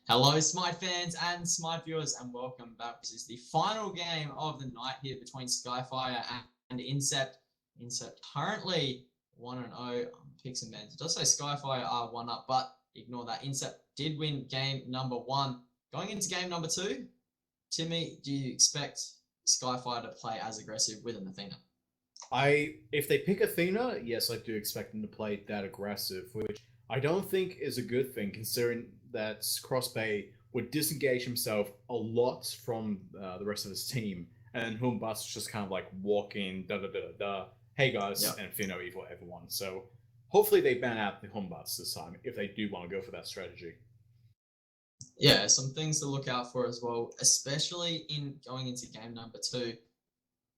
Hello, Smite fans and Smite viewers, and welcome back. This is the final game of the night here between Skyfire and Incept. Incept currently 1-0 on picks and bans. It does say Skyfire are 1 up, but ignore that. Incept did win game number 1. Going into game number 2, Timmy, do you expect Skyfire to play as aggressive with an Athena? If they pick Athena, yes, I do expect them to play that aggressive, which I don't think is a good thing, considering that Crossbay would disengage himself a lot from the rest of his team, and Humbus just kind of like walking, da da da da, hey guys, Yep. and Fino evil everyone. So hopefully they ban out the Humbus this time if they do want to go for that strategy. Yeah, some things to look out for as well, especially in going into game number 2.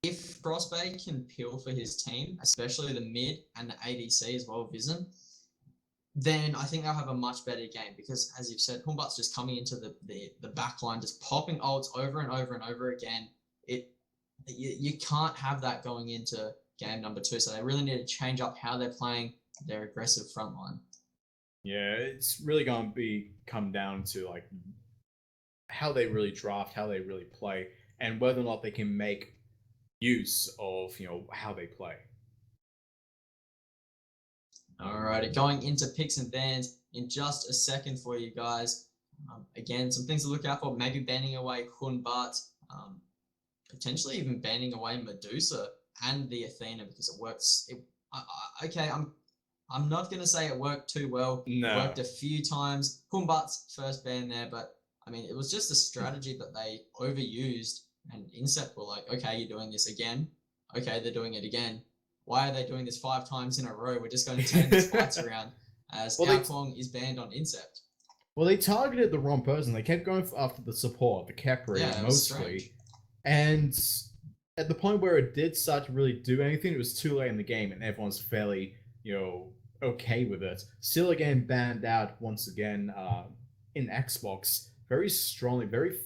If Crossbay can peel for his team, especially the mid and the ADC as well, Vision, then I think they'll have a much better game because, as you've said, Humbut's just coming into the back line, just popping ults over and over and over again. You can't have that going into game number 2, so they really need to change up how they're playing their aggressive front line. Yeah, it's really going to come down to like how they really draft, how they really play, and whether or not they can make use of how they play. Alrighty, going into picks and bans in just a second for you guys. Again, some things to look out for: maybe banning away Hunbat, potentially even banning away Medusa and the Athena because it works. Okay, I'm not gonna say it worked too well. No. It worked a few times. Hunbat's first ban there, but I mean it was just a strategy that they overused. And Incept were like, okay, you're doing this again. Okay, they're doing it again. Why are they doing this 5 times in a row? We're just going to turn these fights around as Kong is banned on Incept. Well, they targeted the wrong person. They kept going after the support, the Capri, mostly. And at the point where it did start to really do anything, it was too late in the game and everyone's fairly, okay with it. Still again banned out once again in Xbox. Very strongly, very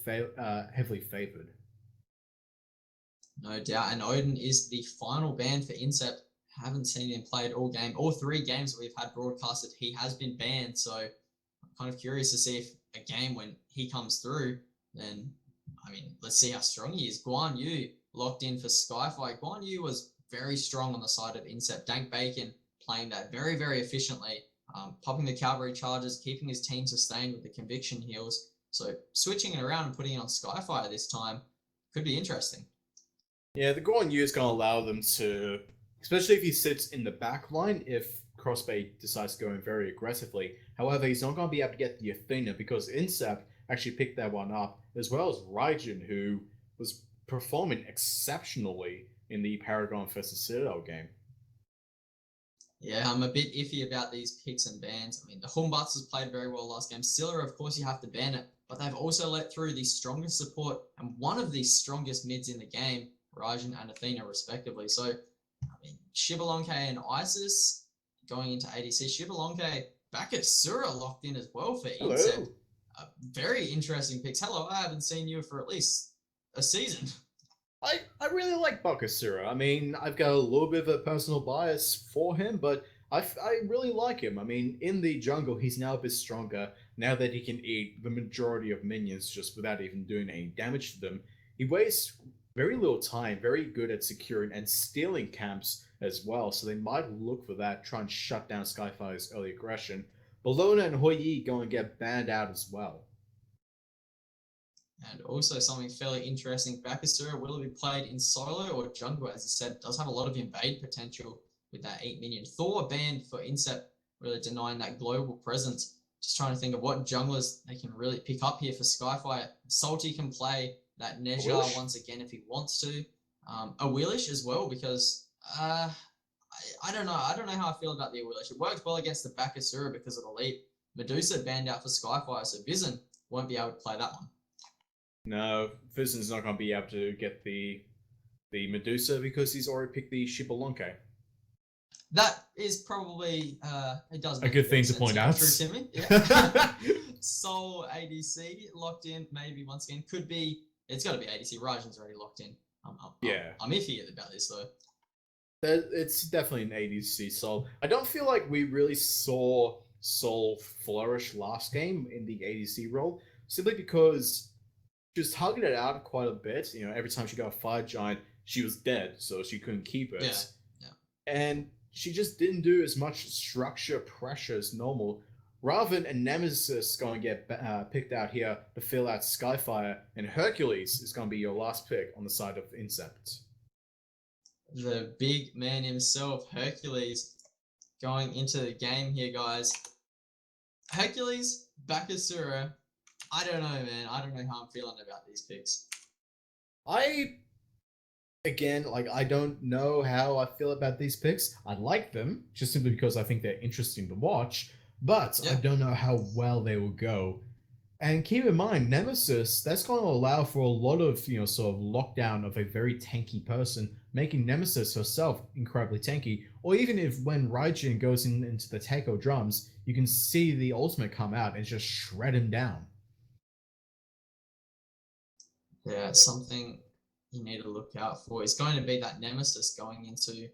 heavily favored. No doubt. And Odin is the final ban for Incept. Haven't seen him played all game. All 3 games that we've had broadcasted, he has been banned. So I'm kind of curious to see if a game when he comes through, then, I mean, let's see how strong he is. Guan Yu locked in for Skyfire. Guan Yu was very strong on the side of Incept. Dank Bacon playing that very, very efficiently, popping the cavalry charges, keeping his team sustained with the conviction heals. So switching it around and putting it on Skyfire this time could be interesting. Yeah, the Guan Yu is going to allow them to, especially if he sits in the back line, if Crossbay decides to go in very aggressively. However, he's not going to be able to get the Athena because Incept actually picked that one up, as well as Raijin, who was performing exceptionally in the Paragon vs Citadel game. Yeah, I'm a bit iffy about these picks and bans. I mean, the Humbats has played very well last game. Scylla, of course, you have to ban it, but they've also let through the strongest support and one of the strongest mids in the game, Raijin and Athena, respectively. So, I mean, Shibalonke and Isis going into ADC. Shibalonke back at Sura locked in as well for Incept. Very interesting picks. Hello, I haven't seen you for at least a season. I really like Bakasura. I mean, I've got a little bit of a personal bias for him, but I really like him. I mean, in the jungle, he's now a bit stronger. Now that he can eat the majority of minions just without even doing any damage to them, he wastes very little time, very good at securing and stealing camps as well. So they might look for that, try and shut down Skyfire's early aggression. Bellona and Hoi Yi going to get banned out as well. And also something fairly interesting, Bakasura will be played in solo or jungle, as you said, does have a lot of invade potential with that 8 minion. Thor banned for Incept, really denying that global presence. Just trying to think of what junglers they can really pick up here for Skyfire. Salty can play that Nejar once again if he wants to. A Willish as well, because I don't know. I don't know how I feel about the Willish. It works well against the Bakasura because of the leap. Medusa banned out for Skyfire, so Vision won't be able to play that one. No, Vision's not going to be able to get the Medusa because he's already picked the Shibalonke. That is probably it does make a good thing to point out. True, Timmy. Yeah. Soul ADC locked in, maybe once again. Could be. It's got to be ADC. Raijin's already locked in. I'm iffy about this though. It's definitely an ADC Soul. I don't feel like we really saw Soul flourish last game in the ADC role, simply because she was targeted out quite a bit. Every time she got a fire giant, she was dead, so she couldn't keep it. Yeah, yeah. And she just didn't do as much structure pressure as normal. Rather than a Nemesis going to get picked out here to fill out Skyfire, and Hercules is going to be your last pick on the side of Incept. The big man himself, Hercules, going into the game here, guys. Hercules, Bakasura. I don't know, man. I don't know how I'm feeling about these picks. I don't know how I feel about these picks. I like them just simply because I think they're interesting to watch, but I don't know how well they will go. And keep in mind, Nemesis, that's going to allow for a lot of, sort of lockdown of a very tanky person, making Nemesis herself incredibly tanky. Or even if when Raijin goes into the Taiko drums, you can see the ultimate come out and just shred him down. Yeah, something you need to look out for. It's going to be that Nemesis going into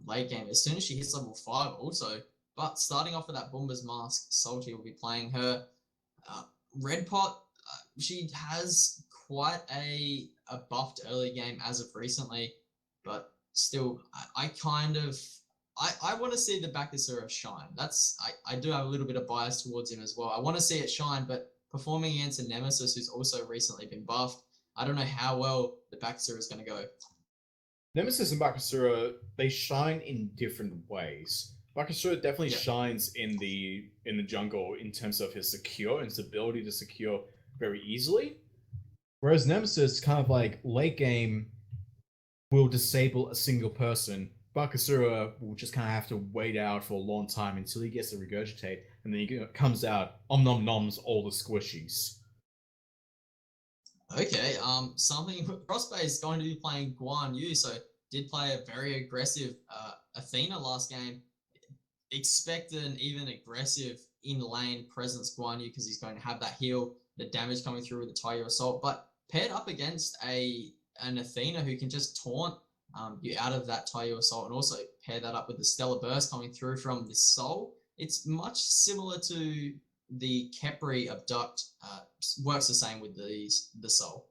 late game as soon as she hits level 5 also. But starting off with that Boomba's Mask, Salty will be playing her. Red Pot, she has quite a buffed early game as of recently, but still, I want to see the Bakasura shine. I do have a little bit of bias towards him as well. I want to see it shine, but performing against a Nemesis who's also recently been buffed, I don't know how well the Bakasura is going to go. Nemesis and Bakasura, they shine in different ways. Bakasura definitely shines in the jungle in terms of his secure and his ability to secure very easily. Whereas Nemesis, kind of like late game, will disable a single person. Bakasura will just kind of have to wait out for a long time until he gets to regurgitate, and then he comes out, nom noms all the squishies. Okay, something Crossbay is going to be playing Guan Yu, so did play a very aggressive Athena last game. Expect an even aggressive in-lane presence Guan Yu because he's going to have that heal, the damage coming through with the Taiyo Assault, but paired up against an Athena who can just taunt you out of that Taiyo Assault, and also pair that up with the Stellar Burst coming through from the Soul. It's much similar to the Khepri Abduct, works the same with the Soul.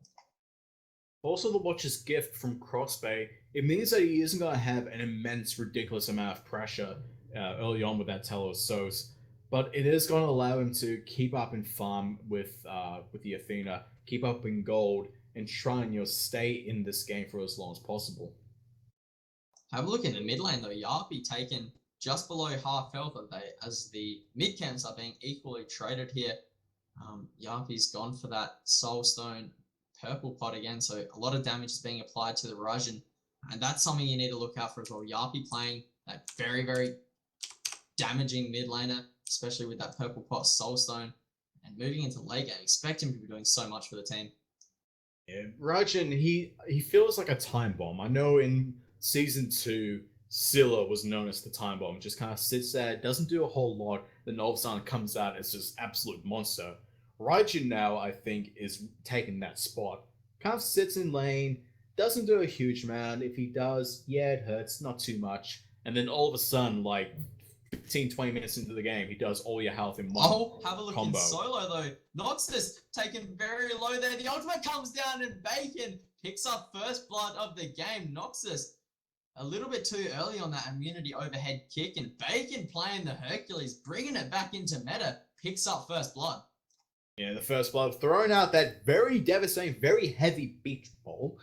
Also, the Watcher's Gift from Crossbay, it means that he isn't going to have an immense, ridiculous amount of pressure early on with that Telos, but it is going to allow him to keep up in farm with the Athena, keep up in gold, and try and stay in this game for as long as possible. Have a look in the mid lane though. Yapi taken just below half health as the mid camps are being equally traded here. Yapi's gone for that Soul Stone purple pot again, so a lot of damage is being applied to the Rajin, and that's something you need to look out for as well. Yapi playing that very, very damaging mid laner, especially with that purple pot Soul Stone, and moving into late game. Expect him to be doing so much for the team. Yeah, Rajin, he feels like a time bomb. I know in Season 2, Scylla was known as the time bomb. Just kind of sits there, doesn't do a whole lot, then all of a sudden comes out as just absolute monster. Raijin now, I think, is taking that spot. Kind of sits in lane, doesn't do a huge amount. If he does, yeah, it hurts, not too much. And then all of a sudden, like 15, 20 minutes into the game, he does all your health in one have a look combo. In solo though. Noxus taken very low there. The ultimate comes down and Bacon picks up first blood of the game. Noxus a little bit too early on that immunity overhead kick, and Bacon playing the Hercules, bringing it back into meta, picks up first blood. Yeah, the first blood, throwing out that very devastating, very heavy beach ball.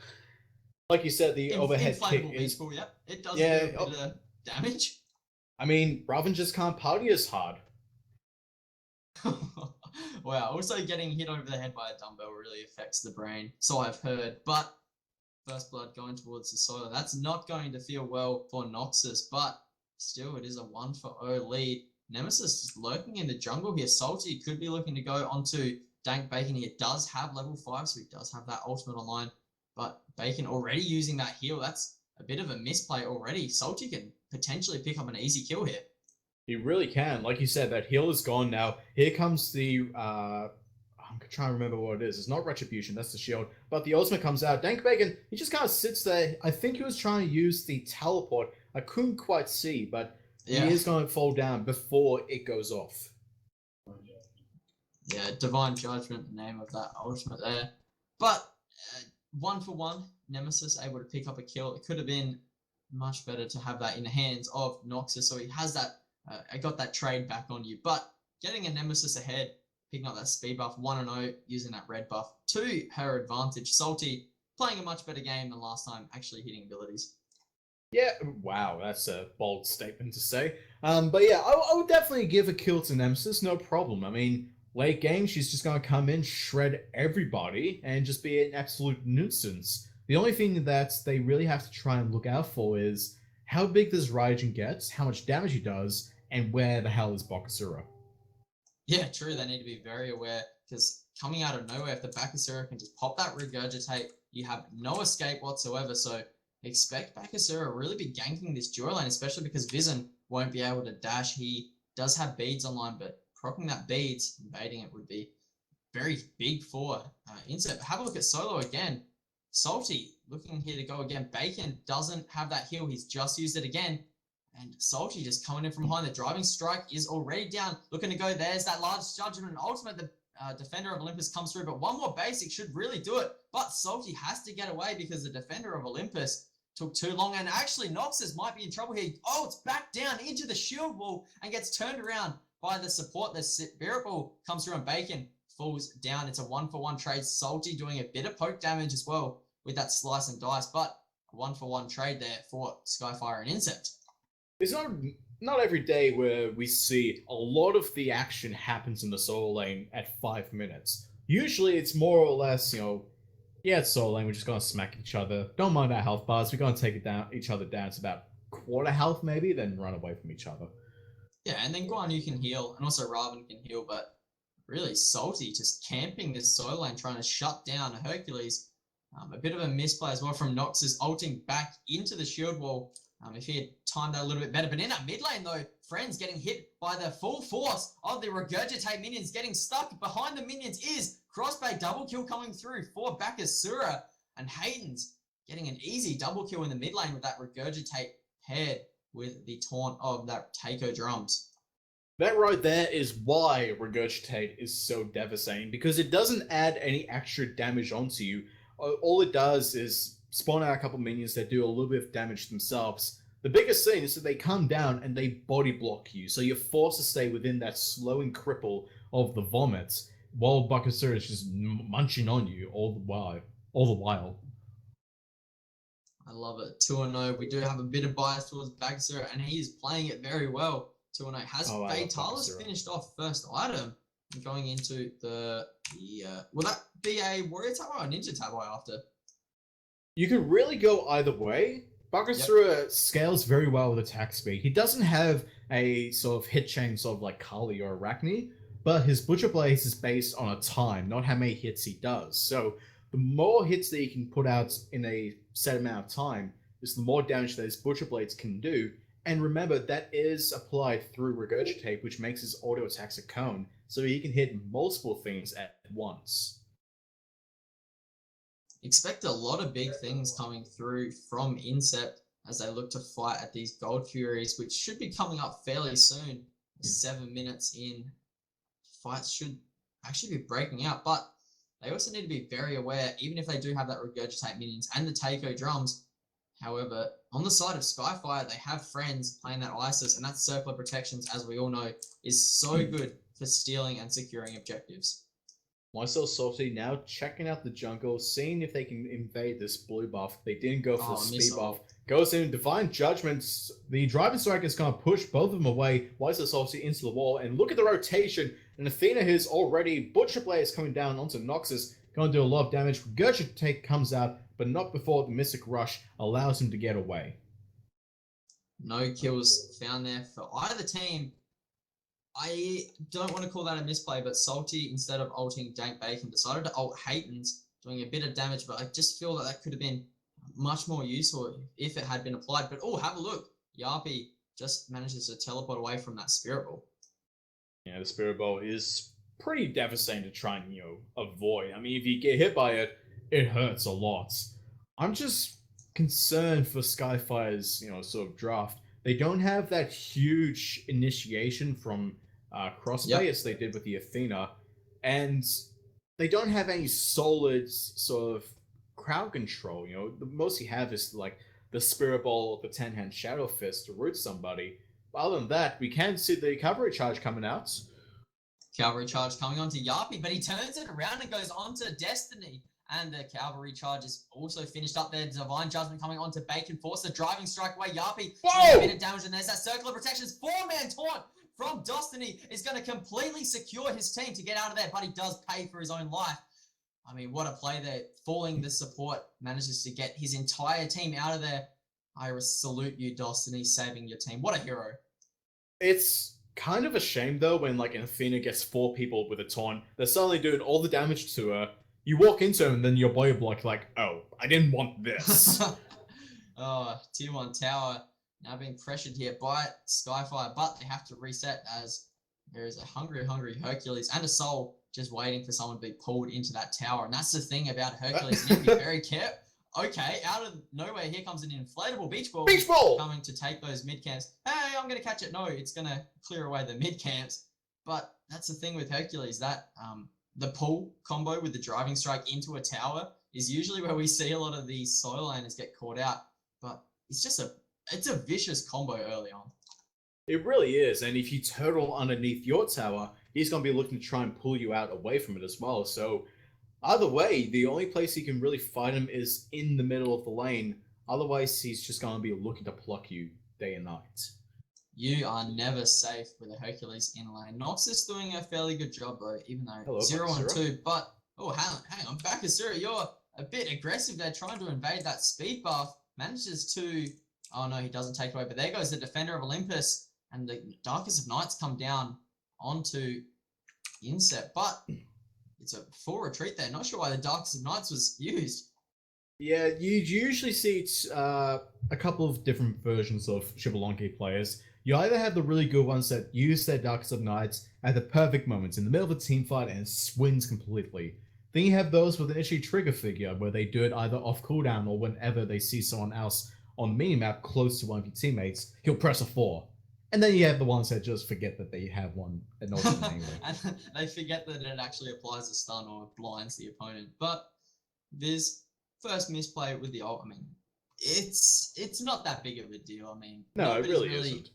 Like you said, the overhead kick is... Ball, yep. It does do a bit of damage. I mean, Raven just can't party as hard. Wow, also getting hit over the head by a dumbbell really affects the brain, so I've heard. But first blood going towards the solo, that's not going to feel well for Noxus, but still it is a 1-0 lead. Nemesis is lurking in the jungle here. Salty could be looking to go onto Dank Bacon. He does have level 5, so he does have that ultimate online, but Bacon already using that heal. That's a bit of a misplay already. Salty can potentially pick up an easy kill here. He really can. Like you said, that heal is gone now. Here comes the... I'm trying to remember what it is. It's not Retribution, that's the shield. But the ultimate comes out. Dank Bacon, he just kind of sits there. I think he was trying to use the teleport. I couldn't quite see, but He Yeah, is going to fall down before it goes off. yeah, Divine Judgment, the name of that ultimate there. But 1-for-1, Nemesis able to pick up a kill. It could have been much better to have that in the hands of Noxus, so he has that. I got that trade back on you, but getting a Nemesis ahead, picking up that speed buff, 1-0, using that red buff to her advantage. Salty playing a much better game than last time, actually hitting abilities. Yeah, wow, that's a bold statement to say. But yeah, I would definitely give a kill to Nemesis, no problem. I mean, late game, she's just gonna come in, shred everybody, and just be an absolute nuisance. The only thing that they really have to try and look out for is how big does Raijin get, how much damage he does, and where the hell is Bakasura? Yeah, true. They need to be very aware because coming out of nowhere, if the Bakasura can just pop that regurgitate, you have no escape whatsoever. So expect Bakasura really be ganking this duo lane, especially because Vision won't be able to dash. He does have beads online, but proccing that beads, invading it would be very big for Incept. Have a look at Solo again. Salty looking here to go again. Bacon doesn't have that heal. He's just used it again. And Salty just coming in from behind. The driving strike is already down. Looking to go. There's that large judgment and ultimate. The Defender of Olympus comes through, but one more basic should really do it. But Salty has to get away because the Defender of Olympus took too long. And actually, Noxus might be in trouble here. Oh, it's back down into the shield wall and gets turned around by the support. The Spirit Ball comes through and Bacon falls down. It's a 1-for-1 trade. Salty doing a bit of poke damage as well with that slice and dice, but a 1-for-1 trade there for Skyfire and Incept. It's not every day where we see a lot of the action happens in the solo lane at 5 minutes. Usually it's more or less, yeah, it's solo lane, we're just gonna smack each other. Don't mind our health bars, we're gonna take each other down to about quarter health maybe, then run away from each other. Yeah, and then Guan Yu can heal, and also Raven can heal, but really Salty just camping this solo lane, trying to shut down Hercules. A bit of a misplay as well from Noxus, ulting back into the shield wall. If he had timed that a little bit better. But in that mid lane, though, Friends getting hit by the full force of the Regurgitate minions, getting stuck behind the minions is Crossbay double kill coming through for Bakasura. And Hayden's getting an easy double kill in the mid lane with that Regurgitate paired with the taunt of that Taiko drums. That right there is why Regurgitate is so devastating, because it doesn't add any extra damage onto you. All it does is spawn out a couple minions that do a little bit of damage themselves. The biggest thing is that they come down and they body block you, so you're forced to stay within that slowing cripple of the vomits, while Bakasura is just munching on you all the while. I love it. 2-0. We do have a bit of bias towards Bakasura, and he is playing it very well. 2-0. Has Fatalis finished off first item? Going into the will that be a Warrior Tabby or a Ninja Tabby after? You can really go either way. Bakasura scales very well with attack speed. He doesn't have a sort of hit chain sort of like Kali or Arachne, but his Butcher Blaze is based on a time, not how many hits he does. So the more hits that he can put out in a set amount of time is the more damage that his Butcher Blades can do. And remember, that is applied through Regurgitate, which makes his auto attacks a cone, so he can hit multiple things at once. Expect a lot of big things coming through from Incept as they look to fight at these Gold Furies, which should be coming up fairly soon. 7 minutes in, fights should actually be breaking out, but they also need to be very aware, even if they do have that Regurgitate minions and the Taiko drums. However, on the side of Skyfire, they have Friends playing that Isis, and that Circle of Protections, as we all know, is so good for stealing and securing objectives. Myself Salty now checking out the jungle, seeing if they can invade this blue buff. They didn't go for the speed buff. Goes in, Divine Judgments. The Driving Strike is going to push both of them away. Myself Salty into the wall, and look at the rotation. And Athena is already, Butcher Blade is coming down onto Noxus, going to do a lot of damage. Regurgitate comes out, but not before the Mystic Rush allows him to get away. No kills found there for either team. I don't want to call that a misplay, but Salty, instead of ulting Dank Bacon, decided to ult Hayden's, doing a bit of damage, but I just feel that could have been much more useful if it had been applied. But oh, have a look. Yapi just manages to teleport away from that Spirit Ball. Yeah, the Spirit Ball is pretty devastating to try and, avoid. I mean, if you get hit by it, it hurts a lot. I'm just concerned for Skyfire's, sort of draft. They don't have that huge initiation from crossplay Yep. as they did with the Athena, and they don't have any solid sort of crowd control. You know, the most you have is like the Spirit Ball, the 10-hand Shadow Fist to root somebody. But other than that, we can see the cavalry charge coming out. Cavalry charge coming onto Yapi, but he turns it around and goes onto Destiny. And the cavalry charge is also finished up there. Divine Judgment coming onto Bacon, force the driving strike away. Yapi, Whoa! a bit of damage, and there's that circle of protections. 4-man taunt from Destiny is going to completely secure his team to get out of there, but he does pay for his own life. I mean, what a play there. Falling the support, manages to get his entire team out of there. I salute you, Destiny, saving your team. What a hero. It's kind of a shame, though, when like an Athena gets 4 people with a taunt. They're suddenly doing all the damage to her. You walk into him, and then your body block like, oh, I didn't want this. Oh, tier 1 tower now being pressured here by Skyfire, but they have to reset as there is a hungry Hercules and a Soul just waiting for someone to be pulled into that tower. And that's the thing about Hercules. You need to be very careful. Okay, out of nowhere, here comes an inflatable beach ball. Beach ball! Coming to take those mid camps. Hey, I'm going to catch it. No, it's going to clear away the mid camps. But that's the thing with Hercules, that the pull combo with the driving strike into a tower is usually where we see a lot of these solo laners get caught out. But it's a vicious combo early on. It really is, and if you turtle underneath your tower, he's going to be looking to try and pull you out away from it as well. So either way, the only place you can really fight him is in the middle of the lane. Otherwise, he's just going to be looking to pluck you day and night. You are never safe with a Hercules in lane. Nox is doing a fairly good job though, even though Hello, 0-2. But hang on, Bakasura, you're a bit aggressive there, trying to invade that speed buff. Manages to, oh no, he doesn't take it away. But there goes the Defender of Olympus, and the Darkest of Nights come down onto Incept. But it's a full retreat there. Not sure why the Darkest of Nights was used. Yeah, you usually see a couple of different versions of Xbalanque players. You either have the really good ones that use their Darkest of Nights at the perfect moments in the middle of a team fight and it swings completely. Then you have those with an itchy trigger figure where they do it either off cooldown or whenever they see someone else on the minimap close to one of your teammates, he'll press a 4. And then you have the ones that just forget that they have one an ultimate anyway. And they forget that it actually applies a stun or blinds the opponent. But this first misplay with the ult, I mean, it's not that big of a deal. I mean, no, it really isn't.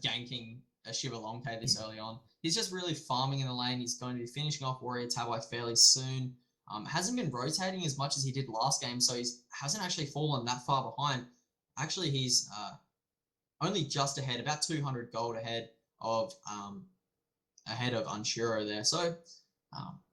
Ganking a Xbalanque this early on. He's just really farming in the lane. He's going to be finishing off Warrior Tabai fairly soon. Hasn't been rotating as much as he did last game, so he hasn't actually fallen that far behind. Actually, he's only just ahead, about 200 gold ahead of Unshiro there. So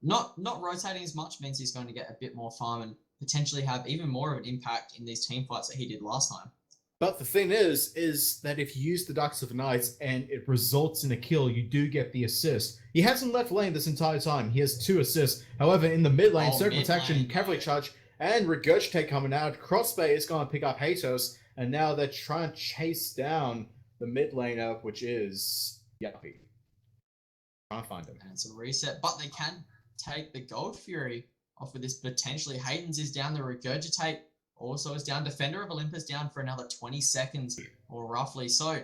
not rotating as much means he's going to get a bit more farm and potentially have even more of an impact in these team fights that he did last time. But the thing is that if you use the Darkest of Nights and it results in a kill, you do get the assist. He hasn't left lane this entire time. He has 2 assists. However, in the mid lane, Circle Protection, Cavalry Charge, and Regurgitate coming out. Crossbay is going to pick up Hatos, and now they're trying to chase down the mid laner, which is Yappy. Trying to find him. And it's a reset, but they can take the Gold Fury off with this potentially. Hayden's is down, the Regurgitate also is down. Defender of Olympus down for another 20 seconds or roughly. So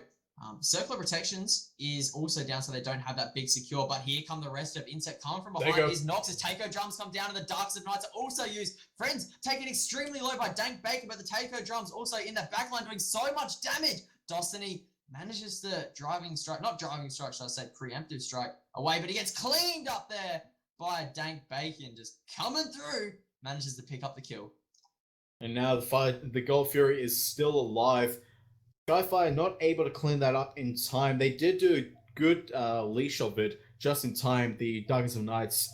Circle of Protections is also down, so they don't have that big secure. But here come the rest of Incept coming from behind. His Nox, his Taiko drums come down, and the Darks of Nights are also used. Friends taken extremely low by Dank Bacon, but the Taiko drums also in the backline doing so much damage. Destiny manages the preemptive strike away, but he gets cleaned up there by Dank Bacon, just coming through, manages to pick up the kill. And now the Gold Fury is still alive. Skyfire not able to clean that up in time. They did do a good leash of it just in time. The Darkest of Nights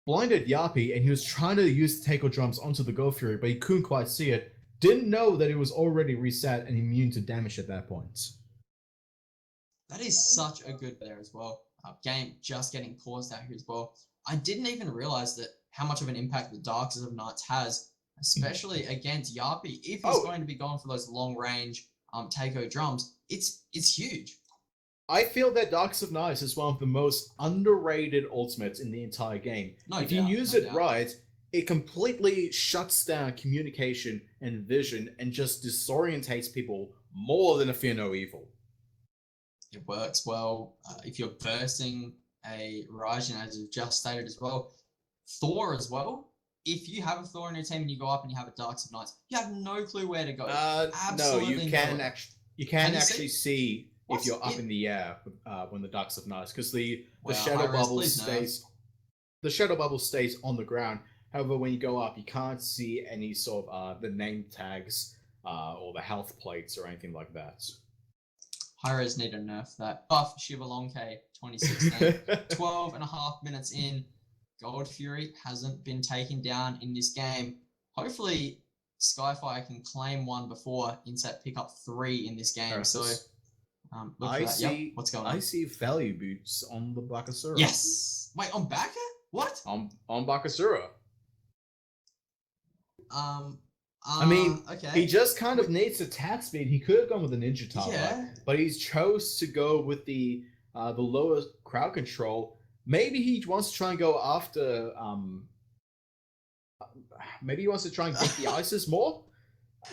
blinded Yappy, and he was trying to use the Taiko drums onto the Gold Fury, but he couldn't quite see it. Didn't know that it was already reset and immune to damage at that point. That is such a good there as well. Game just getting paused out here as well. I didn't even realize that how much of an impact the Darkest of Nights has, especially against Yappy. If he's going to be going for those long range Taiko drums, it's huge. I feel that Darkest of Nights is one of the most underrated ultimates in the entire game. If you use it right, it completely shuts down communication and vision and just disorientates people more than a Fear No Evil. It works well if you're bursting a Raijin, as you've just stated as well. Thor as well. If you have a Thor in your team and you go up and you have a Darks of Nights, you have no clue where to go. No, you can actually see what? if you're up in the air when the Darks of Nights, because the Wow, shadow Hi-Rez, bubble please no. stays. The shadow bubble stays on the ground. However, when you go up, you can't see any sort of the name tags or the health plates or anything like that. Hi-Rez need to nerf that. Buff Shivalonke 2016. 12 and a half minutes in. Gold Fury hasn't been taken down in this game. Hopefully, Skyfire can claim one before Incept pick up 3 in this game. So, look for that. Yep. What's going on? I see value boots on the Bakasura. Yes. Wait, on Baka? What? On Bakasura. I mean, okay. He just kind of needs attack speed. He could have gone with the Ninja Taba, but he's chose to go with the lower crowd control. Maybe he wants to try and go after. Maybe he wants to try and get the ISIS more.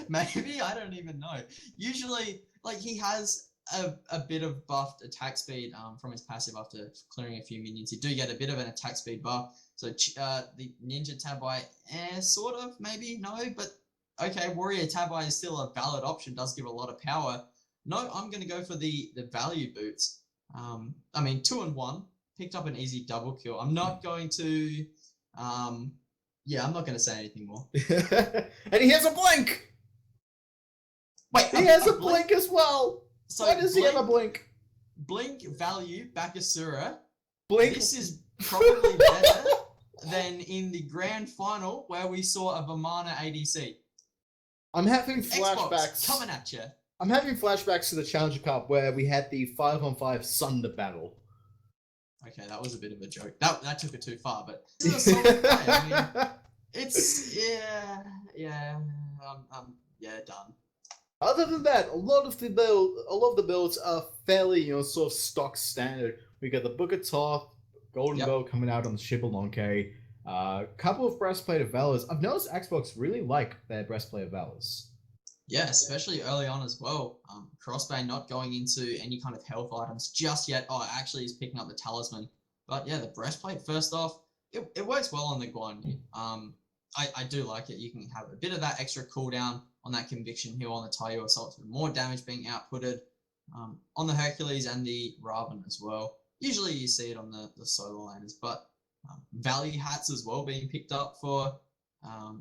Maybe, I don't even know. Usually, like, he has a bit of buffed attack speed from his passive after clearing a few minions. You do get a bit of an attack speed buff. So the Ninja Tabai, sort of, maybe, no, but okay, Warrior Tabai is still a valid option, does give a lot of power. No, I'm going to go for the value boots. I mean, 2 and 1, picked up an easy double kill. I'm not going to, I'm not going to say anything more. And he has a blink! Wait, he has a blink as well! So why does he have a blink? Blink, value, Bakasura. Blink. This is probably better than in the grand final where we saw a Vamana ADC. I'm having Xbox flashbacks. coming at you. I'm having flashbacks to the Challenger Cup where we had the 5-on-5 Sunder battle. Okay, that was a bit of a joke. That took it too far, but this is a solid play. I mean, it's done. Other than that, a lot of the builds are fairly, sort of stock standard. We got the Book of Thoth, Golden Bow coming out on the Shibalonke. Couple of Breastplate of Valors. I've noticed Xbox really like their Breastplate of Valors. Yeah, especially early on as well. Crossbane not going into any kind of health items just yet. Oh, actually he's picking up the Talisman. But yeah, the Breastplate, first off, it works well on the Guan. I do like it. You can have a bit of that extra cooldown on that Conviction Hill on the Taiyo Assault, so more damage being outputted on the Hercules and the Raven as well. Usually you see it on the solo laners, but value hats as well being picked up for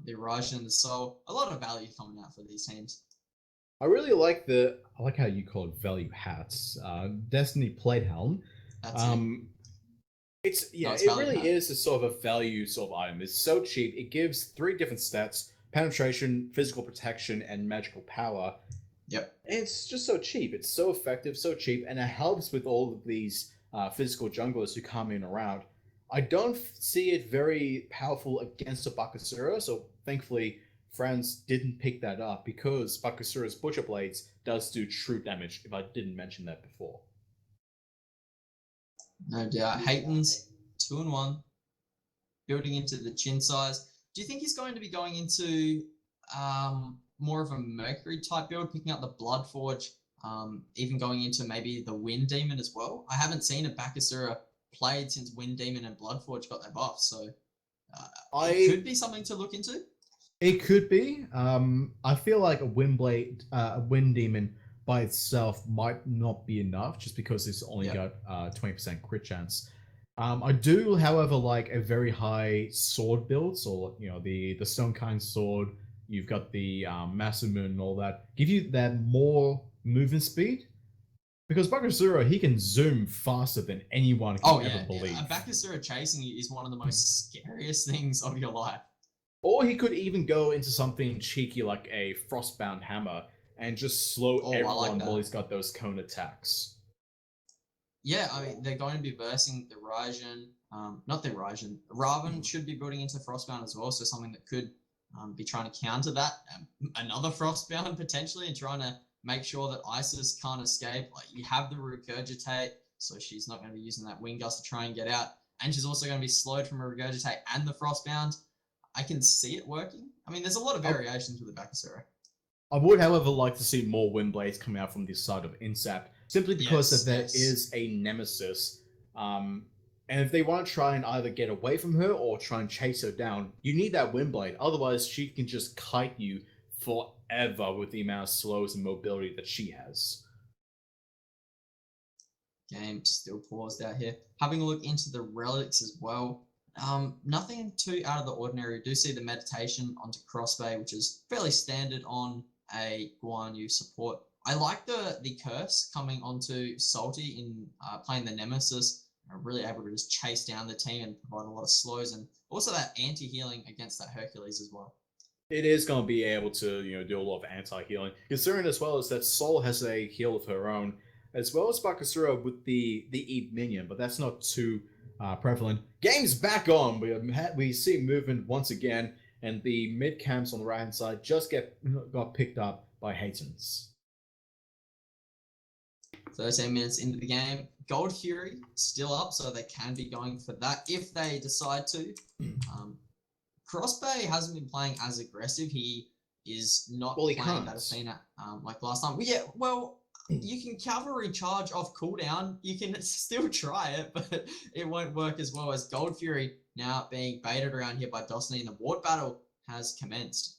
the Raijin and the Soul. A lot of value coming out for these teams. I really like how you call it value hats. Destiny Plate Helm. That's it really is a sort of a value sort of item. It's so cheap. It gives 3 different stats: penetration, physical protection, and magical power. Yep. It's just so cheap. It's so effective, so cheap, and it helps with all of these physical junglers who come in around. I don't see it very powerful against a Bakasura, so thankfully Friends didn't pick that up because Bakasura's Butcher Blades does do true damage, if I didn't mention that before. No doubt. Hayton's 2 and 1, building into the chin size. Do you think he's going to be going into more of a Mercury type build, picking up the Bloodforge, even going into maybe the Wind Demon as well? I haven't seen a Bakasura played since Wind Demon and Bloodforge got their buff, so it could be something to look into. It could be. I feel like a Wind Demon by itself might not be enough, just because it's only got 20% crit chance. I do, however, like a very high sword build, so the Stonekind sword. You've got the Massive Moon and all that. Give you that more movement speed. Because Bakasura, he can zoom faster than anyone can ever believe. Yeah. A Bakasura chasing you is one of the most scariest things of your life. Or he could even go into something cheeky like a Frostbound Hammer and just slow everyone while he's got those cone attacks. Yeah, I mean, they're going to be versing the Raijin. Not the Raijin. Raven should be building into Frostbound as well, so something that could be trying to counter that. Another Frostbound potentially, and trying to make sure that Isis can't escape. Like, you have the Regurgitate, so she's not going to be using that Wind Gust to try and get out. And she's also going to be slowed from a Regurgitate and the Frostbound. I can see it working. I mean, there's a lot of variations with the Bakasura. I would, however, like to see more wind blades coming out from this side of Incept, simply because Yes, that there yes. is a nemesis. And if they want to try and either get away from her or try and chase her down, you need that wind blade. Otherwise, she can just kite you forever with the amount of slows and mobility that she has. Game still paused out here. Having a look into the relics as well. Nothing too out of the ordinary. We do see the meditation onto Crossbay, which is fairly standard on a Guan Yu support. I like the curse coming onto Salty in playing the Nemesis. Really able to just chase down the team and provide a lot of slows, and also that anti-healing against that Hercules as well. It is going to be able to, do a lot of anti-healing. Considering as well as that Soul has a heal of her own, as well as Bakasura with the Eve minion, but that's not too prevalent. Game's back on. We see movement once again, and the mid camps on the right hand side just got picked up by Haytons. 13 minutes into the game. Gold Fury still up, so they can be going for that if they decide to. Crossbay hasn't been playing as aggressive. He is not playing that Athena like last time. You can cavalry charge off cooldown. You can still try it, but it won't work as well as Gold Fury now being baited around here by Destiny, and the ward battle has commenced.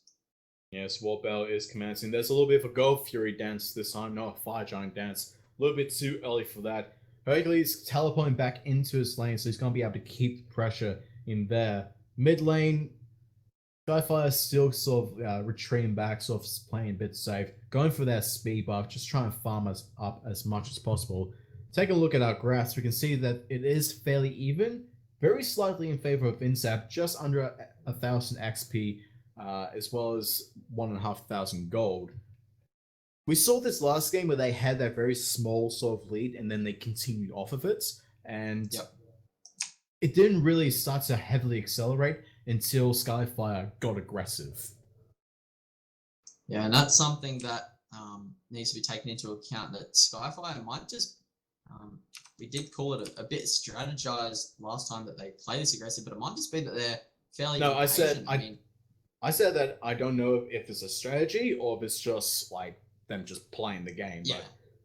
Yes, ward battle is commencing. There's a little bit of a Gold Fury dance this time, not a Fire Giant dance. A little bit too early for that. Hercules teleporting back into his lane, so he's going to be able to keep the pressure in there. Mid lane, Skyfire still sort of retreating back, sort of playing a bit safe, going for that speed buff, just trying to farm us up as much as possible. Take a look at our graphs. We can see that it is fairly even, very slightly in favor of Incept, just under 1,000 XP, as well as 1,500 gold. We saw this last game where they had that very small sort of lead and then they continued off of it, and it didn't really start to heavily accelerate until Skyfire got aggressive. Yeah, and that's something that needs to be taken into account, that Skyfire might just, we did call it a bit strategized last time that they play this aggressive, but it might just be that they're fairly impatient. I said that I don't know if it's a strategy or if it's just like them just playing the game. Yeah.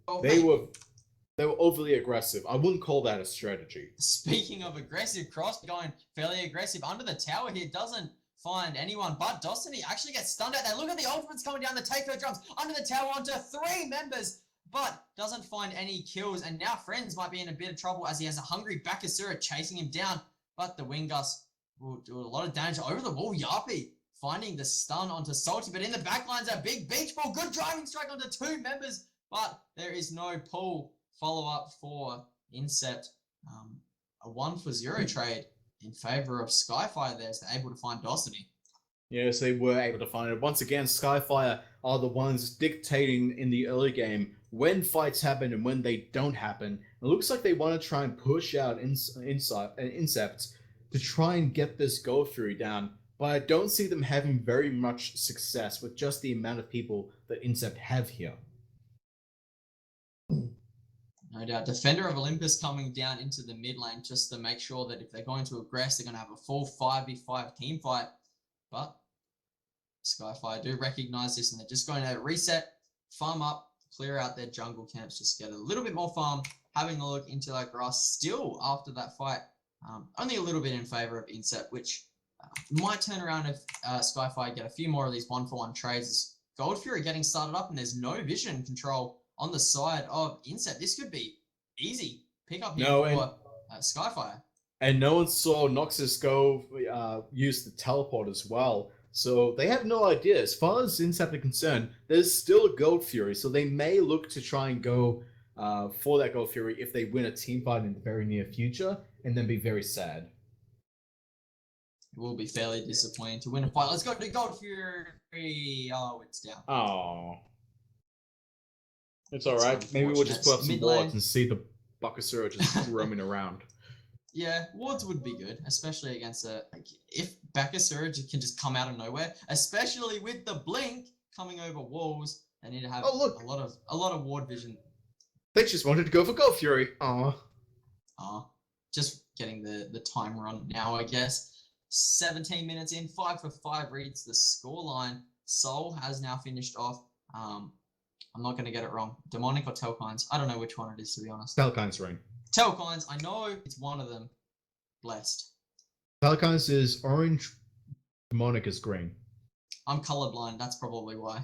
But they were overly aggressive. I wouldn't call that a strategy. Speaking of aggressive, Cross going fairly aggressive under the tower here, doesn't find anyone, but Destiny actually gets stunned out there. Look at the ultimates coming down the takeover drums under the tower onto 3 members, but doesn't find any kills, and now Friends might be in a bit of trouble as he has a hungry Bakasura chasing him down, but the Wingus will do a lot of damage over the wall. Yapi finding the stun onto Salty, but in the backlines a big beach ball, good driving strike onto 2 members, but there is no pull follow-up for Incept. A 1-for-0 trade in favor of Skyfire there, as they're able to find Destiny. Yes, they were able to find it. Once again, Skyfire are the ones dictating in the early game when fights happen and when they don't happen. It looks like they want to try and push out Incept to try and get this Gold Fury down, but I don't see them having very much success with just the amount of people that Incept have here. No doubt. Defender of Olympus coming down into the mid lane just to make sure that if they're going to aggress, they're going to have a full 5v5 team fight. But Skyfire do recognize this, and they're just going to reset, farm up, clear out their jungle camps, just get a little bit more farm. Having a look into that grass still after that fight, only a little bit in favor of Incept, which might turn around if Skyfire get a few more of these 1-for-1 trades. Gold Fury getting started up, and there's no vision control on the side of Incept. This could be easy pick up here for Skyfire. And no one saw Noxus go use the teleport as well. So they have no idea. As far as Incept are concerned, there's still a Gold Fury. So they may look to try and go for that Gold Fury if they win a team fight in the very near future, and then be very sad. It will be fairly disappointing to win a fight. Let's go to Gold Fury. Oh, it's down. Oh. It's alright. Maybe we'll just put up some wards and see the Bakasura just roaming around. Yeah, wards would be good, especially against if Bakasura can just come out of nowhere, especially with the blink coming over walls. They need to have a lot of ward vision. They just wanted to go for Gold Fury. Just getting the time run now, I guess. 17 minutes in, 5-for-5 reads the scoreline. Soul has now finished off I'm not going to get it wrong. Demonic or Telkines? I don't know which one it is, to be honest. Falcon's ring. Telkines, I know it's one of them. Blessed. Falcon's is orange, demonic is green. I'm colorblind, that's probably why.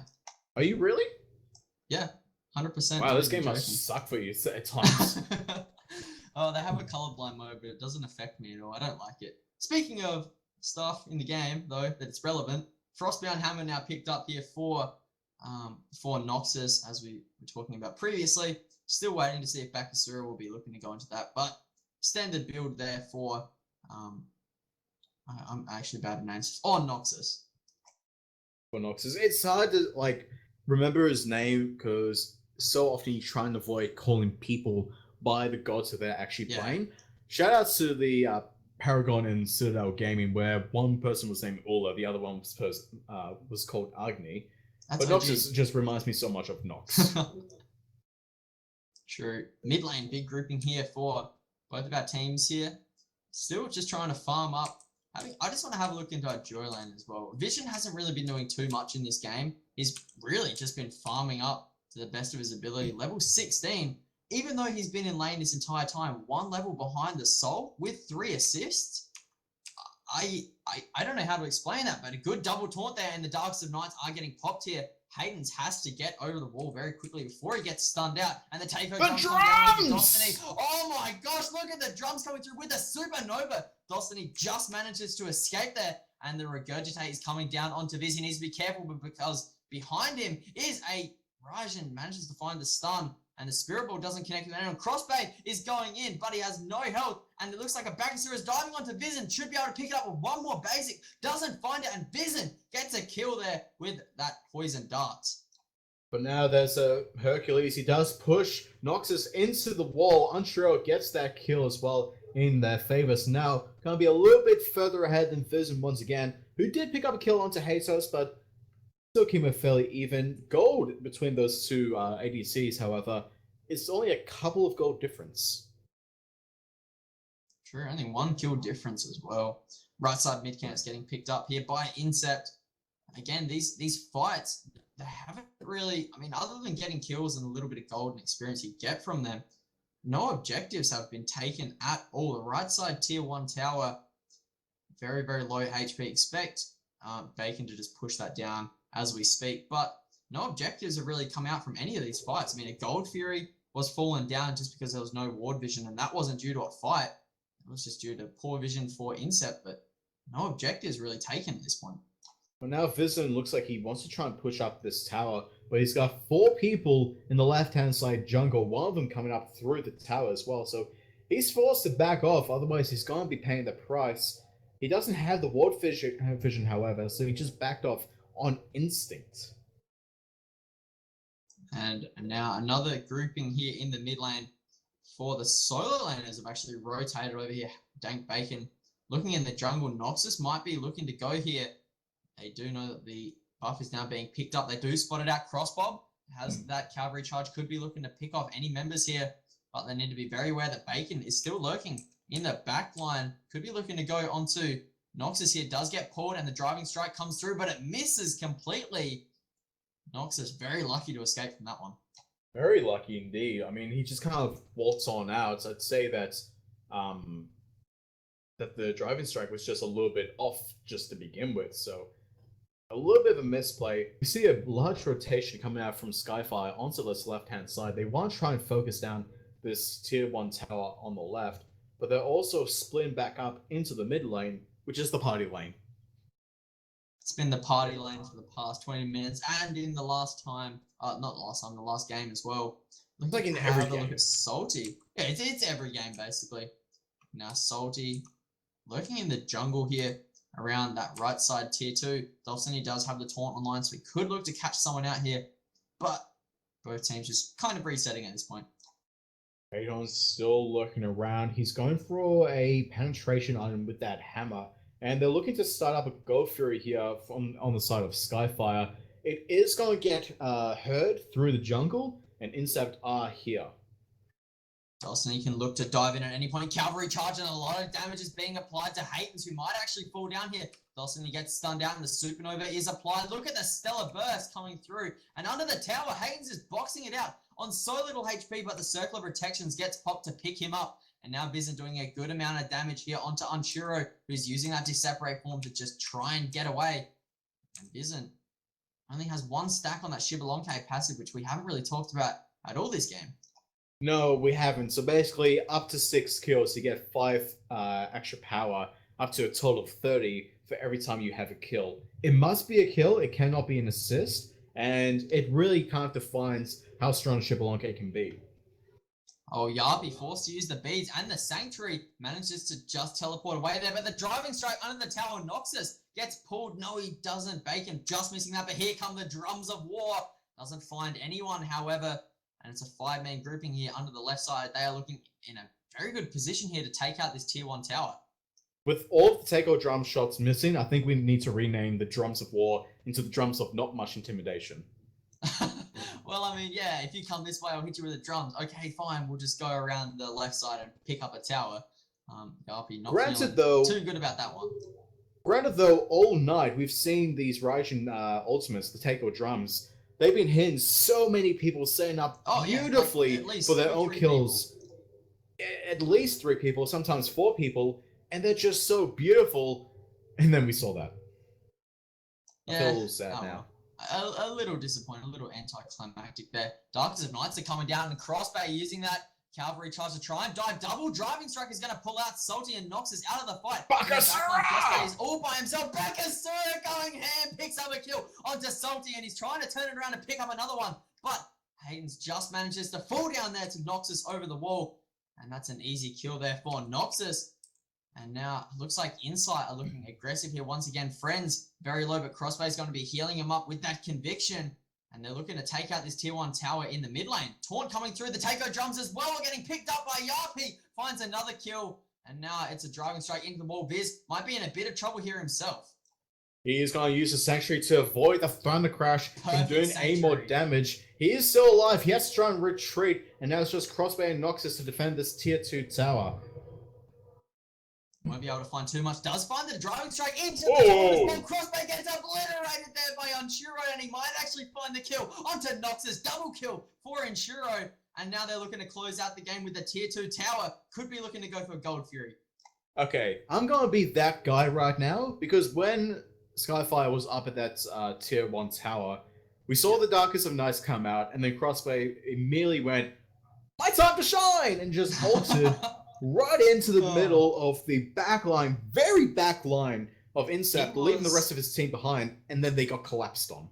Are you really? Yeah, 100%. Wow, this game must suck for you at times. Oh, they have a colorblind mode, but it doesn't affect me at all. I don't like it. Speaking of stuff in the game, though, that it's relevant, Frostbound Hammer now picked up here for Noxus, as we were talking about previously. Still waiting to see if Bakasura will be looking to go into that, but standard build there for I'm actually bad at names. Oh, Noxus. For Noxus, it's hard to remember his name because so often you try and avoid calling people by the gods that they're actually playing. Shout out to the Paragon and Citadel Gaming, where one person was named Ula, the other one was called Agni. But Noxus just reminds me so much of Nox. True. Mid lane, big grouping here for both of our teams here. Still just trying to farm up. I just want to have a look into our Joy lane as well. Vision hasn't really been doing too much in this game. He's really just been farming up to the best of his ability. Level 16, even though he's been in lane this entire time, one level behind the Soul with 3 assists. I don't know how to explain that, but a good double taunt there, and the Darks of Knights are getting popped here. Hayden's has to get over the wall very quickly before he gets stunned out, and the takeover jumps down into Destiny. Oh my gosh, look at the drums coming through with a supernova. Destiny just manages to escape there, and the Regurgitate is coming down onto Viz. He needs to be careful because behind him is a Rajan, manages to find the stun, and the Spirit Ball doesn't connect with anyone. Crossbait is going in, but he has no health, and it looks like a Bakasura is diving onto Vizen. Should be able to pick it up with one more basic. Doesn't find it, and Vizen gets a kill there with that poison dart. But now there's a Hercules. He does push Noxus into the wall. Untreo gets that kill as well in their favor. So now going to be a little bit further ahead than Vizen once again, who did pick up a kill onto Hatos, but still came a fairly even. Gold between those two ADCs, however, it's only a couple of gold difference. True, only 1 kill difference as well. Right side mid camp is getting picked up here by Incept. Again, these fights, they haven't really, other than getting kills and a little bit of gold and experience you get from them, no objectives have been taken at all. The right side tier 1 tower, very, very low HP. Expect Bacon to just push that down as we speak, but no objectives have really come out from any of these fights. A Gold Fury was fallen down just because there was no ward vision, and that wasn't due to a fight. It was just due to poor vision for Incept, but no objectives really taken at this point. Well, now Vizen looks like he wants to try and push up this tower, but he's got 4 people in the left-hand side jungle, one of them coming up through the tower as well, so he's forced to back off, otherwise he's going to be paying the price. He doesn't have the ward vision, however, so he just backed off on instinct. And now another grouping here in the mid lane for the solo laners have actually rotated over here. Dank Bacon looking in the jungle. Noxus might be looking to go here. They do know that the buff is now being picked up. They do spot it out. Crossbob has that cavalry charge. Could be looking to pick off any members here, but they need to be very aware that Bacon is still lurking in the back line. Could be looking to go onto Noxus here. Does get pulled, and the driving strike comes through, but it misses completely. Noxus very lucky to escape from that one. Very lucky indeed. He just kind of waltz on out. I'd say that that the driving strike was just a little bit off just to begin with, so a little bit of a misplay. You see a large rotation coming out from Skyfire onto this left-hand side. They want to try and focus down this tier 1 tower on the left, but they're also splitting back up into the mid lane, which is the party lane. It's been the party lane for the past 20 minutes, and in the last time, not last time, the last game as well. Looks like in every game. Look at Salty. Yeah, it's every game basically. Now Salty lurking in the jungle here around that right side tier 2. Dulcini does have the taunt online, so he could look to catch someone out here, but both teams just kind of resetting at this point. Radon's still lurking around. He's going for a penetration item with that hammer. And they're looking to start up a Gold Fury here on the side of Skyfire. It is going to get heard through the jungle, and Incept are here. Dawson can look to dive in at any point. Cavalry charge and a lot of damage is being applied to Haytons, who might actually fall down here. Dawson gets stunned out and the supernova is applied. Look at the stellar burst coming through. And under the tower, Haytons is boxing it out on so little HP, but the circle of protections gets popped to pick him up. And now Vision doing a good amount of damage here onto Unshiro, who's using that Disseparate form to just try and get away. And Vision only has one stack on that Shibalonke passive, which we haven't really talked about at all this game. No, we haven't. So basically, up to 6 kills, you get 5 extra power, up to a total of 30 for every time you have a kill. It must be a kill, it cannot be an assist, and it really kind of defines how strong Shibalonke can be. Oh, Yapi forced to use the beads, and the Sanctuary manages to just teleport away there, but the driving strike under the tower, Noxus gets pulled. No, he doesn't. Bacon just missing that, but here come the drums of war. Doesn't find anyone, however. And it's a 5-man grouping here under the left side. They are looking in a very good position here to take out this tier 1 tower. With all of the takeover drum shots missing, I think we need to rename the drums of war into the drums of not much intimidation. Well, I mean, yeah, if you come this way, I'll hit you with the drums. Okay, fine, we'll just go around the left side and pick up a tower. Yapi not feeling too good about that one. Granted, though, all night we've seen these Raijin ultimates, the takeover drums. They've been hitting so many people, setting up beautifully for their own kills. At least 3 people, sometimes 4 people, and they're just so beautiful. And then we saw that. I feel a little sad now. A little disappointed, a little anticlimactic there. Darkness of Nights are coming down, and Crossbay using that cavalry charge to try and dive. Double driving strike is going to pull out Salty and Noxus out of the fight. Crossbay is all by himself. Bakasura going ham, picks up a kill onto Salty, and he's trying to turn it around and pick up another one. But Hayden's just manages to fall down there to Noxus over the wall, and that's an easy kill there for Noxus. And now it looks like Insight are looking aggressive here once again. Friends very low, but Crossbay's going to be healing him up with that conviction. And they're looking to take out this tier 1 tower in the mid lane. Taunt coming through, the takeover drums as well are getting picked up by Yapi. Finds another kill. And now it's a driving strike into the wall. Viz might be in a bit of trouble here himself. He is going to use the Sanctuary to avoid the Thunder Crash and doing any more damage. He is still alive. He has to try and retreat. And now it's just Crossbay and Noxus to defend this tier 2 tower. Won't be able to find too much. Does find the driving strike into the tower. Crossbay gets obliterated there by Unshiro, and he might actually find the kill onto Noxus. Double kill for Unshiro. And now they're looking to close out the game with the tier 2 tower. Could be looking to go for Gold Fury. Okay, I'm going to be that guy right now, because when Skyfire was up at that tier 1 tower, we saw the Darkest of Nights come out, and then Crossbay immediately went, "My time to shine!" and just ulted right into the middle of the backline, very backline of Incept, leaving the rest of his team behind, and then they got collapsed on.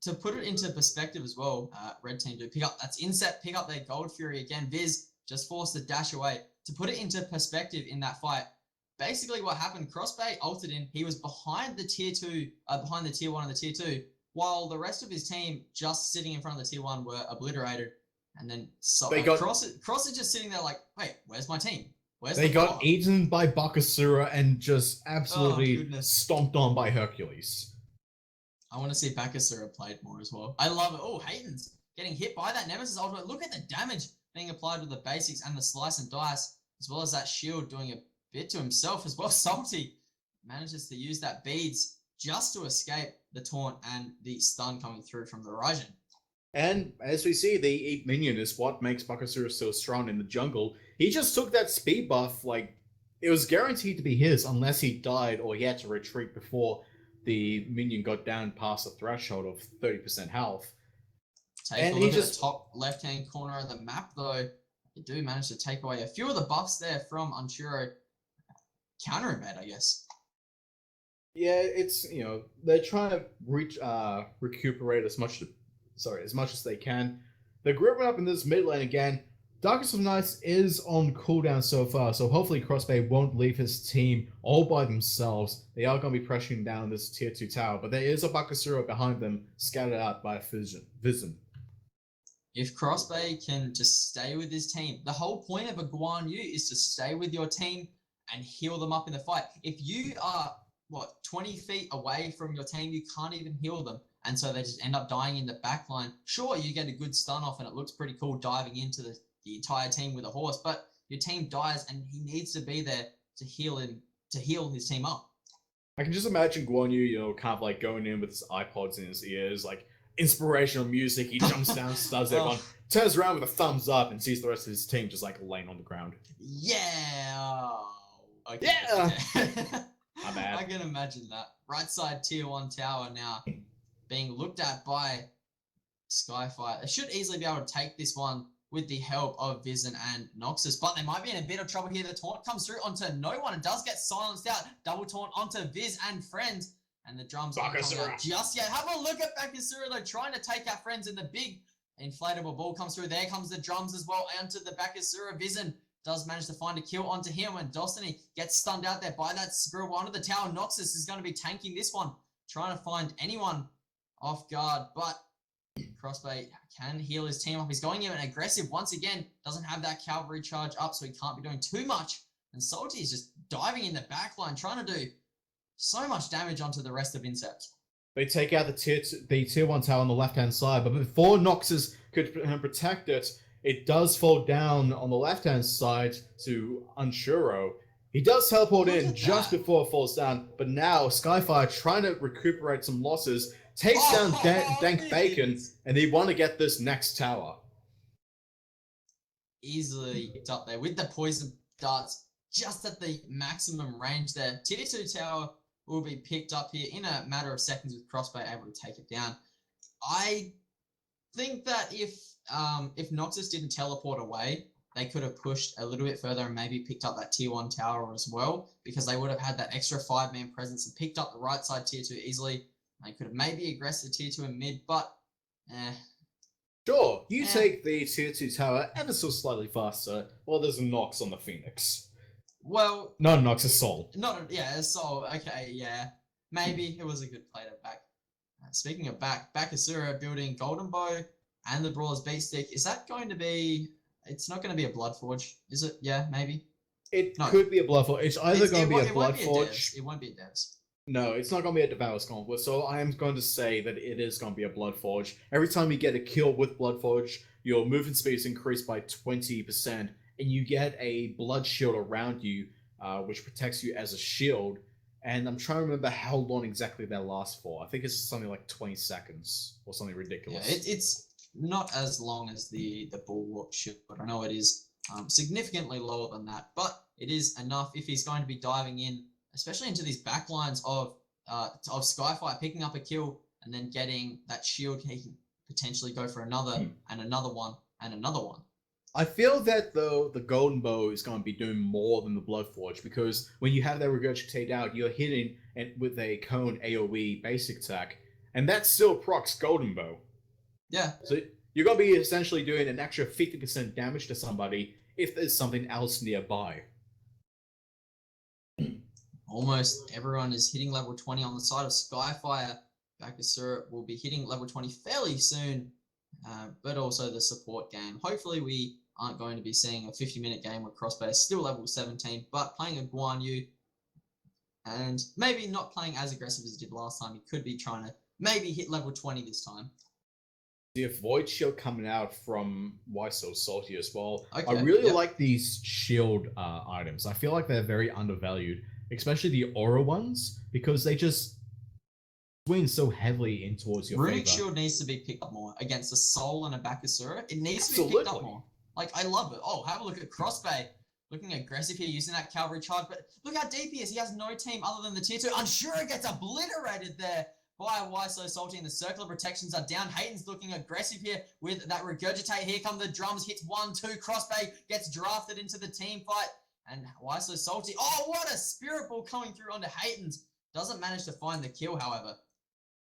To put it into perspective as well, Red Team do pick up, that's Incept, pick up their Gold Fury again. Viz just forced the dash away. To put it into perspective in that fight, basically what happened, Crossbay ulted in, he was behind the tier 2, behind the tier 1 and the tier 2, while the rest of his team just sitting in front of the tier 1 were obliterated. And then Cross is just sitting there like, wait, where's my team? They got eaten by Bakasura and just absolutely stomped on by Hercules. I want to see Bakasura played more as well. I love it. Oh, Hayden's getting hit by that Nemesis ultimate. Look at the damage being applied with the basics and the slice and dice, as well as that shield doing a bit to himself as well. Salty manages to use that beads just to escape the taunt and the stun coming through from the Raijin. And as we see, the Eat Minion is what makes Bakasura so strong in the jungle. He just took that speed buff, like, it was guaranteed to be his unless he died or he had to retreat before the minion got down past the threshold of 30% health. Take a look at the top left-hand corner of the map, though. They do manage to take away a few of the buffs there from Unshiro. Counter embed, I guess. Yeah, it's, they're trying to recuperate as much as they can. They're grouping up in this mid lane again. Darkest of Nights is on cooldown so far, so hopefully Crossbay won't leave his team all by themselves. They are going to be pressuring down this tier 2 tower, but there is a Bakasura behind them, scattered out by Vision. If Crossbay can just stay with his team, the whole point of a Guan Yu is to stay with your team and heal them up in the fight. If you are, 20 feet away from your team, you can't even heal them. And so they just end up dying in the back line. Sure, you get a good stun off and it looks pretty cool diving into the the entire team with a horse, but your team dies and he needs to be there to heal his team up. I can just imagine Guan Yu, you know, kind of like going in with his iPods in his ears, like inspirational music. He jumps down, stuns everyone, turns around with a thumbs up, and sees the rest of his team just like laying on the ground. Yeah. Okay. Yeah. My bad. I can imagine that. Right side tier 1 tower now being looked at by Skyfire. They should easily be able to take this one with the help of Vision and Noxus, but they might be in a bit of trouble here. The taunt comes through onto no one and does get silenced out. Double taunt onto Viz and Friends, and the drums aren't coming out just yet. Have a look at Bakasura though, trying to take out Friends, and the big inflatable ball comes through. There comes the drums as well onto the Bakasura. Vision does manage to find a kill onto him, and Destiny gets stunned out there by that screw onto the tower. Noxus is going to be tanking this one, trying to find anyone off guard, but Crossbay can heal his team up. He's going in aggressive once again. Doesn't have that cavalry charge up, so he can't be doing too much. And Salty is just diving in the back line, trying to do so much damage onto the rest of Incept. They take out the tier 1 tower on the left-hand side, but before Noxus could protect it, it does fall down on the left-hand side to Unshuro. He does teleport in just before it falls down, but now Skyfire trying to recuperate some losses, takes down Dank Bacon, and they want to get this next tower. Easily picked up there with the poison darts just at the maximum range there. Tier 2 tower will be picked up here in a matter of seconds with Crossbay able to take it down. I think that if Noxus didn't teleport away, they could have pushed a little bit further and maybe picked up that tier 1 tower as well, because they would have had that extra 5-man presence and picked up the right side tier 2 easily. They could have maybe aggressed the tier 2 in mid, but Sure, you take the tier 2 tower ever so slightly faster, while there's a Nox on the Phoenix. Well, not a Nox, a Soul. A Soul. Okay, yeah, maybe it was a good play to back. Speaking of Bakasura building Golden Bow and the Brawler's Beat Stick. Is that going to be? It's not going to be a Bloodforge, is it? Yeah, maybe. It could be a Bloodforge. It's either going to be a Bloodforge. It won't be a Devs. No, it's not going to be a Devour's Gauntlet, so I am going to say that it is going to be a Bloodforge. Every time you get a kill with Bloodforge, your movement speed is increased by 20%, and you get a blood shield around you, which protects you as a shield. And I'm trying to remember how long exactly that lasts for. I think it's something like 20 seconds, or something ridiculous. Yeah, it's not as long as the Bulwark shield, but I know it is significantly lower than that. But it is enough if he's going to be diving in, especially into these backlines of Skyfire, picking up a kill and then getting that shield. He can potentially go for another and another one and another one. I feel that, though, the Golden Bow is going to be doing more than the Bloodforge, because when you have that Regurgitate out, you're hitting with a Cone AoE basic attack, and that still procs Golden Bow. Yeah. So you're going to be essentially doing an extra 50% damage to somebody if there's something else nearby. Almost everyone is hitting level 20 on the side of Skyfire. Bakasura will be hitting level 20 fairly soon, but also the support game. Hopefully we aren't going to be seeing a 50-minute game where Crossbay is still level 17, but playing a Guan Yu and maybe not playing as aggressive as he did last time. He could be trying to maybe hit level 20 this time. The Void Shield coming out from Why So Salty as well. Okay, I really like these shield items. I feel like they're very undervalued, especially the Aura ones, because they just swing so heavily in towards your Runic favor. Shield needs to be picked up more against a Soul and a Bakasura. It needs to be picked up more. Like, I love it. Oh, have a look at Crossbay. Looking aggressive here, using that cavalry charge, but look how deep he is. He has no team other than the tier 2. Unsure gets obliterated there by Why So Salty, and the circle of protections are down. Hayden's looking aggressive here with that Regurgitate. Here come the drums, hits 1-2. Crossbay gets drafted into the team fight, and Why So Salty. Oh, what a Spirit Ball coming through onto Hayden's. Doesn't manage to find the kill, however.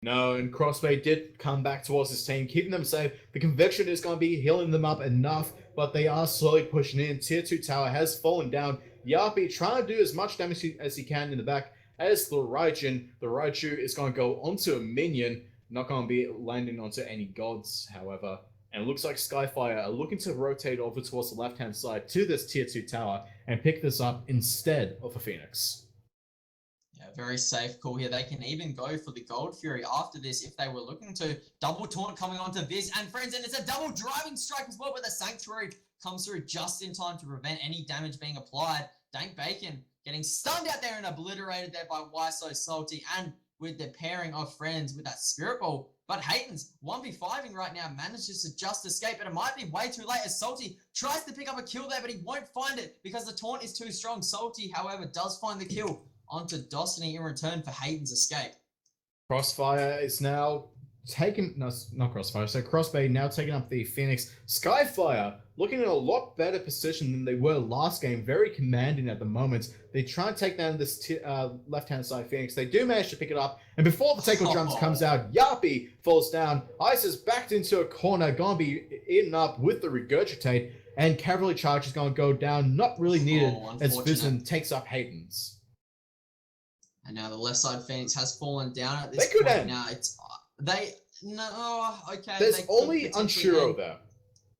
No, and Crossbay did come back towards his team, keeping them safe. The conviction is going to be healing them up enough, but they are slowly pushing in. Tier 2 tower has fallen down. Yapi trying to do as much damage as he can in the back as the Raijin. The Raichu is going to go onto a minion, not going to be landing onto any gods, however. And it looks like Skyfire are looking to rotate over towards the left-hand side to this Tier 2 tower and pick this up instead of a Phoenix. Yeah, very safe call here. They can even go for the Gold Fury after this if they were looking to. Double taunt coming onto Viz and Friends, and it's a double driving strike as well, but the Sanctuary comes through just in time to prevent any damage being applied. Dank Bacon getting stunned out there and obliterated there by Why So Salty, and with the pairing of friends with that Spirit Ball. But Hayden's 1v5ing right now, manages to just escape, but it might be way too late as Salty tries to pick up a kill there, but he won't find it because the taunt is too strong. Salty, however, does find the kill onto Destiny in return for Hayden's escape. Crossfire is now taking, no, not Crossfire, so Crossbay now taking up the Phoenix. Skyfire looking in a lot better position than they were last game, very commanding at the moment. They try and take down this left-hand side Phoenix. They do manage to pick it up, and before the tackle drums comes out, Yappy falls down. Ice is backed into a corner, gonna be eaten up with the Regurgitate, and Cavalry Charge is gonna go down, not really needed, as Vision takes up Hayden's. And now the left side Phoenix has fallen down at this They could point. end. Now it's okay. There's only Unshiro there.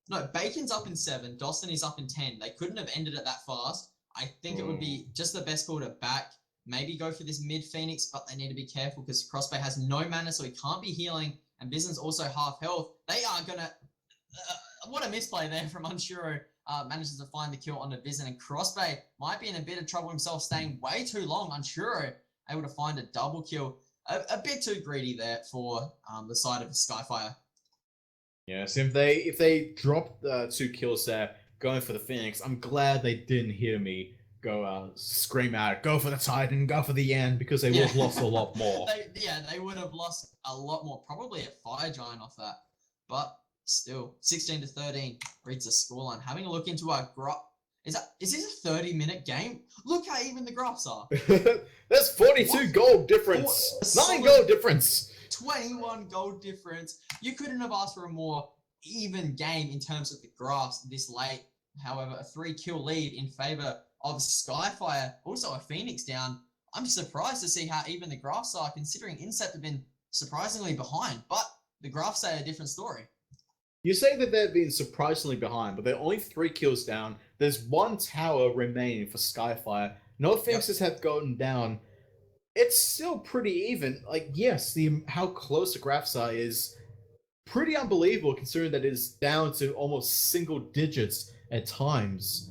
No, Bacon's up in 7. Destany's up in 10. They couldn't have ended it that fast. I think it would be just the best call to back. Maybe go for this mid Phoenix, but they need to be careful because Crossbay has no mana, so he can't be healing. And Bizen's also half health. They are gonna. What a misplay there from Unshiro. Manages to find the kill on the Bizen, and Crossbay might be in a bit of trouble himself, staying way too long. Unshiro able to find a double kill. A bit too greedy there for the side of Skyfire. Yes, if they drop the 2 kills there, going for the Phoenix, I'm glad they didn't hear me go scream out, go for the Titan, go for the end, because they would have lost a lot more. They would have lost a lot more, probably a Fire Giant off that. But still, 16-13 reads the scoreline. Having a look into our graph. Is this a 30-minute game? Look how even the graphs are. That's 42 gold difference. 9 gold difference. 21 gold difference. You couldn't have asked for a more even game in terms of the graphs this late. However, a 3-kill lead in favor of Skyfire. Also a Phoenix down. I'm surprised to see how even the graphs are, considering Incept have been surprisingly behind. But the graphs say a different story. You say that they've been surprisingly behind, but they're only 3 kills down. There's 1 tower remaining for Skyfire. No Phoenixes have gone down. It's still pretty even. Like, yes, how close the graphs are is pretty unbelievable, considering that it's down to almost single digits at times.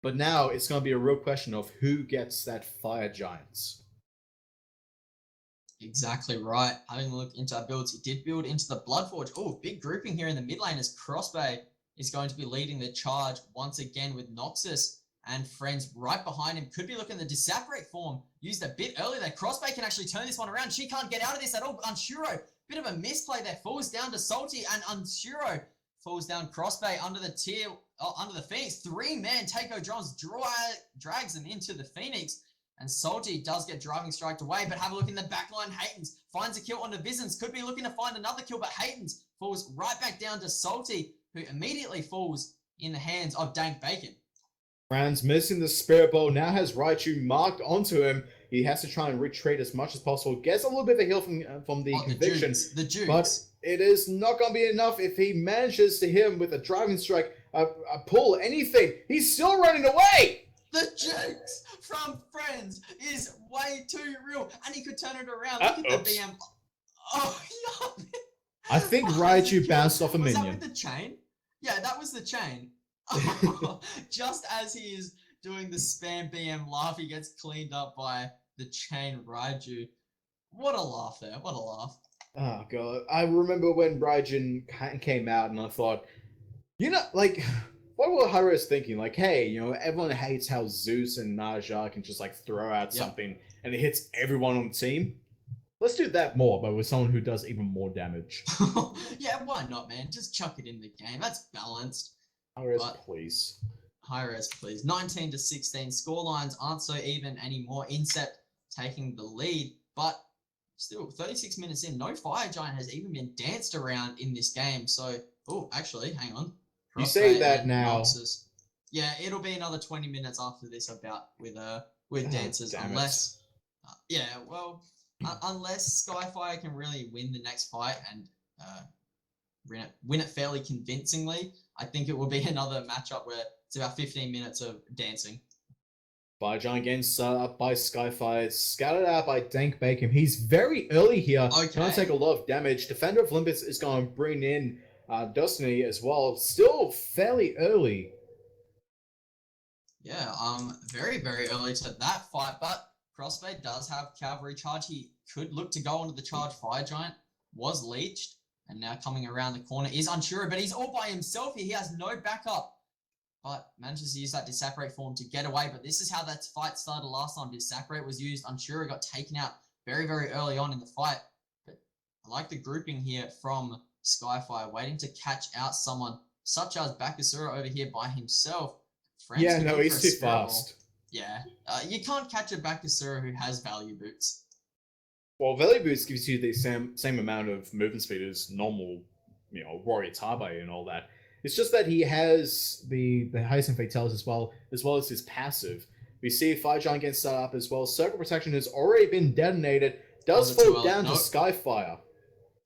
But now it's going to be a real question of who gets that Fire Giants. Exactly right. Having a look into our builds, he did build into the Bloodforge. Oh, big grouping here in the mid lane as Crossbay is going to be leading the charge once again with Noxus and friends right behind him. Could be looking at the Disapparate form used a bit earlier there. Crossbay can actually turn this one around. She can't get out of this at all. Unshiro, bit of a misplay there. Falls down to Salty, and Unshiro falls down. Crossbay under the Phoenix. 3-man Takeo Johns drags them into the Phoenix. And Salty does get driving striked away, but have a look in the backline. Haytons finds a kill on the Vizens. Could be looking to find another kill, but Haytons falls right back down to Salty, who immediately falls in the hands of Dank Bacon. Franz missing the Spirit Ball, now has Raichu marked onto him. He has to try and retreat as much as possible. Gets a little bit of a heal from the Conviction. The Jukes. But it is not going to be enough if he manages to hit him with a driving strike, a pull, anything. He's still running away! The Jukes from Friends is way too real, and he could turn it around. Look at the BM. Oh, yeah. I think Raichu bounced off a minion. Was that with the chain? Yeah, that was the chain. Just as he is doing the spam BM laugh, he gets cleaned up by the chain Raichu. What a laugh there. What a laugh. Oh, God. I remember when Raijin came out, and I thought, you know, like... What were Haru's thinking? Like, hey, you know, everyone hates how Zeus and Naja can just, like, throw out something and it hits everyone on the team. Let's do that more, but with someone who does even more damage. Yeah, why not, man? Just chuck it in the game. That's balanced. Haru, please. Hi-res, please. 19-16. Scorelines aren't so even anymore. Incept taking the lead, but still, 36 minutes in, no Fire Giant has even been danced around in this game. So, oh, actually, hang on. You say that now. Noxus. Yeah, it'll be another 20 minutes after this about with dances, unless unless Skyfire can really win the next fight and win it fairly convincingly. I think it will be another matchup where it's about 15 minutes of dancing. Fire Giant getting set up by Skyfire, scattered out by Dank Bacon. He's very early here. Okay. Going to take a lot of damage. Defender of Olympus is going to bring in Destiny as well. Still fairly early. Yeah, very, very early to that fight, but Crossfade does have cavalry charge. He could look to go onto the charge. Fire Giant was leeched, and now coming around the corner is unsure, but he's all by himself here. He has no backup, but manages to use that Disapparate form to get away. But this is how that fight started last time. Disapparate was used. Unsure got taken out very, very early on in the fight. But I like the grouping here from Skyfire, waiting to catch out someone such as Bakasura over here by himself. Friends Yeah, no, he's too fast. Yeah, you can't catch a Bakasura who has value boots. Well, Valley Boots gives you the same amount of movement speed as normal, Warrior Tabe and all that. It's just that he has the Heisen Fatales as well as his passive. We see Fire Giant getting set up as well. Circle Protection has already been detonated. Does fall down to Skyfire.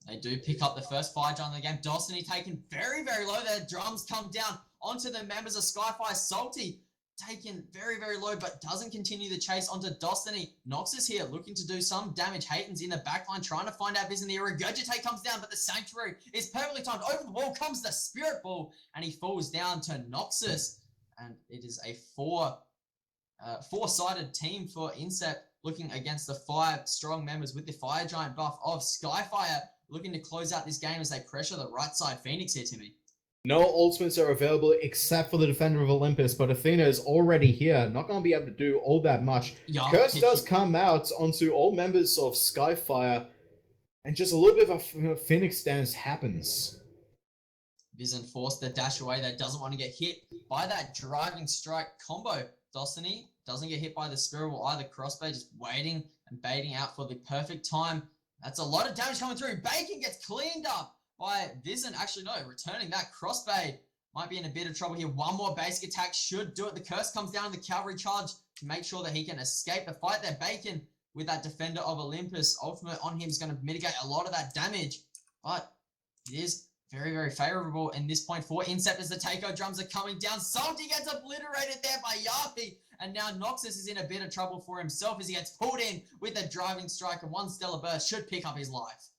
They do pick up the first Fire Giant in the game. Destiny taken very, very low. Their drums come down onto the members of Skyfire. Salty taken very, very low, but doesn't continue the chase onto Destiny. Noxus here looking to do some damage. Hayton's in the backline trying to find out Vision. The Regurgitate comes down, but the Sanctuary is perfectly timed. Over the wall comes the Spirit Ball, and he falls down to Noxus. And it is a four-sided team for Incept, looking against the 5 strong members with the Fire Giant buff of Skyfire, looking to close out this game as they pressure the right side Phoenix here, Timmy. No ultimates are available except for the Defender of Olympus, but Athena is already here. Not going to be able to do all that much. Yeah, Curse does come out onto all members of Skyfire, and just a little bit of a Phoenix dance happens. Vision forced the dash away. That doesn't want to get hit by that driving strike combo. Destiny doesn't get hit by the Spirit Ball either. Crossbay just waiting and baiting out for the perfect time. That's a lot of damage coming through. Bacon gets cleaned up by Vision. Actually, no, returning that. Crossbay might be in a bit of trouble here. One more basic attack should do it. The curse comes down in the cavalry charge to make sure that he can escape the fight there. Bacon with that Defender of Olympus ultimate on him is going to mitigate a lot of that damage. But it is very, very favorable in this point for Incept as the Takeover drums are coming down. Salty gets obliterated there by Yapi. And now Noxus is in a bit of trouble for himself as he gets pulled in with a driving strike, and one Stellar Burst should pick up his life.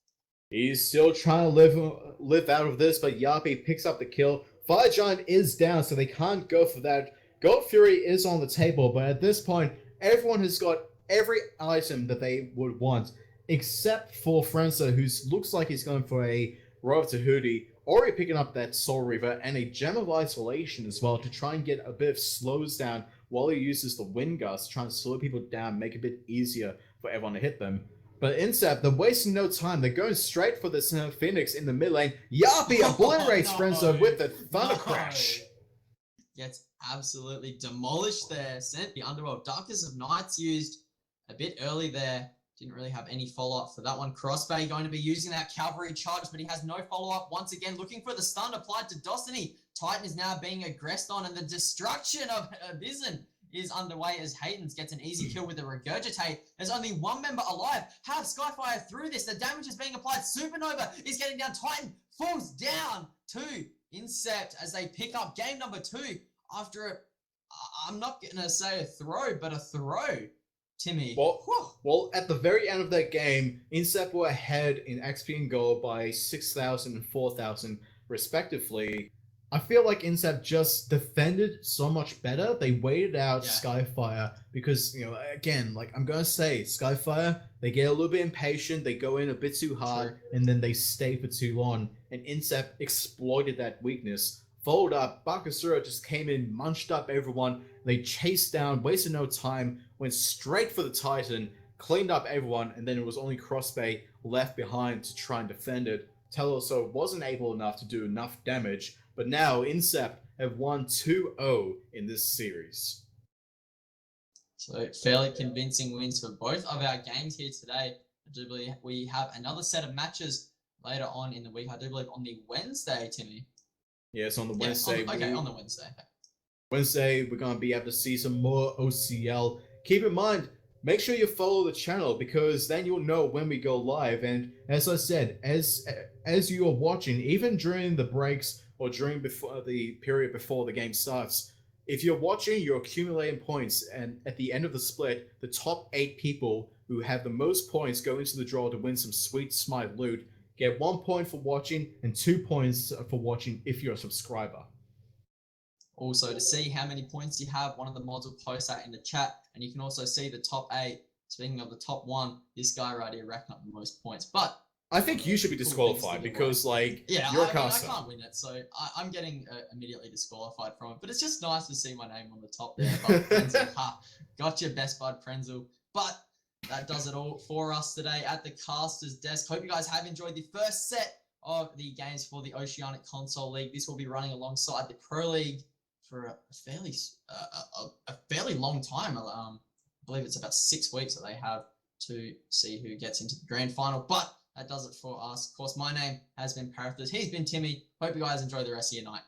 He's still trying to live out of this, but Yapi picks up the kill. Fire Giant is down, so they can't go for that. Gold Fury is on the table, but at this point, everyone has got every item that they would want, except for Franza, who looks like he's going for a Royal Tahuti, already picking up that Soul Reaver, and a Gem of Isolation as well to try and get a bit of slows down while he uses the Wind Gust, trying to slow people down, make it a bit easier for everyone to hit them. But Incept, they're wasting no time. They're going straight for this Phoenix in the mid lane. Yapi obliterates Frenzo with the Thunder Crash. Gets absolutely demolished there. Sent the Underworld. Darkest of Nights used a bit early there. Didn't really have any follow-up for that one. Crossbay going to be using that cavalry charge, but he has no follow-up. Once again, looking for the stun applied to Destiny. Titan is now being aggressed on, and the destruction of Vision is underway as Hayden's gets an easy kill with the Regurgitate. There's only one member alive. Have Skyfire through this. The damage is being applied. Supernova is getting down. Titan falls down to Incept as they pick up game number 2 after I'm not going to say a throw, but a throw. Timmy. Well, at the very end of that game, Incept were ahead in XP and gold by 6,000 and 4,000 respectively. I feel like Incept just defended so much better. They waited out Skyfire because, again, like I'm going to say, Skyfire, they get a little bit impatient, they go in a bit too hard, and then they stay for too long. And Incept exploited that weakness. Followed up, Bakasura just came in, munched up everyone. They chased down, wasted no time, went straight for the Titan, cleaned up everyone, and then it was only Crossbay left behind to try and defend it. Teloso wasn't able enough to do enough damage, but now Incept have won 2-0 in this series. So fairly convincing wins for both of our games here today. I do believe we have another set of matches later on in the week. I do believe on the Wednesday, Timmy. Yes, on the Wednesday. On the Wednesday. Wednesday, we're going to be able to see some more OCL. Keep in mind, make sure you follow the channel because then you'll know when we go live. And as I said, as you are watching, even during the breaks or during the period before the game starts, if you're watching, you're accumulating points. And at the end of the split, the top 8 people who have the most points go into the draw to win some sweet SMITE loot. Get 1 point for watching and 2 points for watching if you're a subscriber. Also, to see how many points you have, one of the mods will post that in the chat, and you can also see the top 8. Speaking of the top 1, this guy right here racking up the most points. But I think you should be disqualified because, like, you're a caster. I can't win it, so I'm getting immediately disqualified from it. But it's just nice to see my name on the top there. But Prenzel, gotcha, best bud Prenzel. But that does it all for us today at the caster's desk. Hope you guys have enjoyed the first set of the games for the Oceanic Console League. This will be running alongside the Pro League for a fairly long time. I believe it's about 6 weeks that they have to see who gets into the grand final. But that does it for us. Of course, my name has been Parathas. He's been Timmy. Hope you guys enjoy the rest of your night.